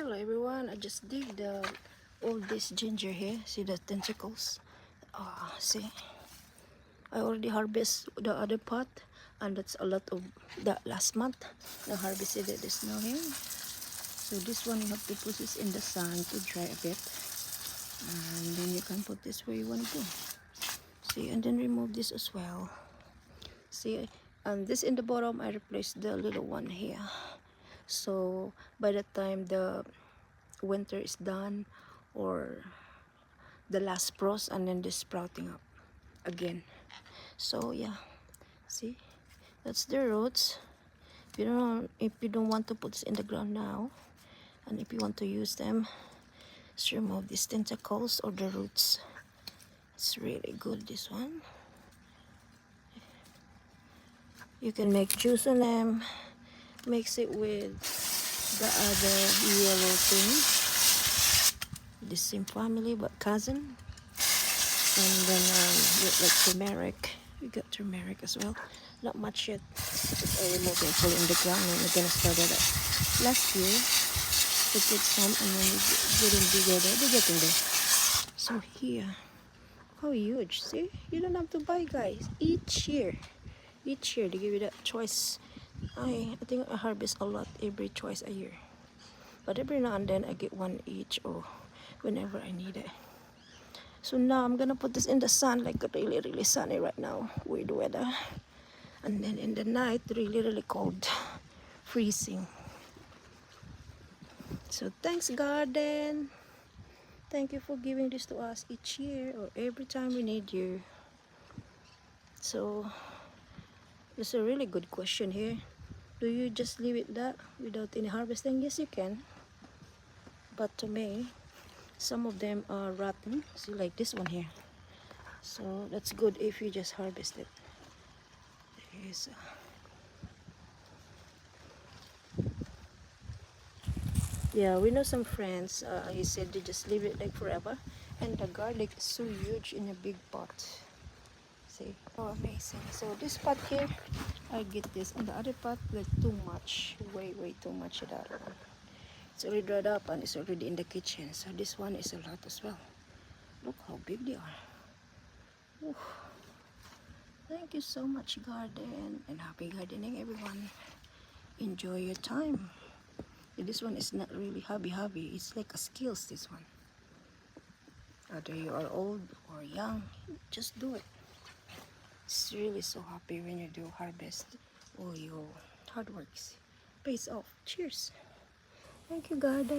Hello everyone, I just dig all this ginger here. See the tentacles? See, I already harvest the other pot, and that's a lot of that last month. I harvested it this morning. So this one you have to put this in the sun to dry a bit, and then you can put this where you want to go. See, and then remove this as well. See, and this in the bottom I replaced the little one here. So by the time the winter is done, or the last frost, and then the sprouting up again. So yeah, see, that's the roots. If you don't want to put this in the ground now, and if you want to use them, just remove these tentacles or the roots. It's really good, this one. You can make juice on them, mix it with the other yellow thing, the same family but cousin. And then like turmeric, we got turmeric as well, not much yet, because I removed it fully in the ground, and we're gonna start it last year to put some, and then it's getting bigger there, they're getting there. So here, how huge, see, you don't have to buy, guys. Each year they give you that choice. I think I harvest a lot every twice a year, but every now and then I get one each, or whenever I need it. So now I'm gonna put this in the sun, like really sunny right now, weird weather. And then in the night, really cold, freezing. So thanks, garden. Thank you for giving this to us each year, or every time we need you. So there's a really good question here. Do you just leave it that without any harvesting? Yes, you can. But to me, some of them are rotten. See, like this one here. So that's good if you just harvest it. There's yeah, we know some friends. He said they just leave it like forever, and the garlic is so huge in a big pot. See, oh amazing. So this pot here, I get this, and the other pot like too much, way too much of that one. It's already dried up and it's already in the kitchen. So this one is a lot as well. Look how big they are. Ooh. Thank you so much, garden, and happy gardening, everyone. Enjoy your time. This one is not really hobby. It's like a skills, this one. Whether you are old or young, just do it. It's really so happy when you do harvest all your hard works. Pays off. Cheers. Thank you, garden.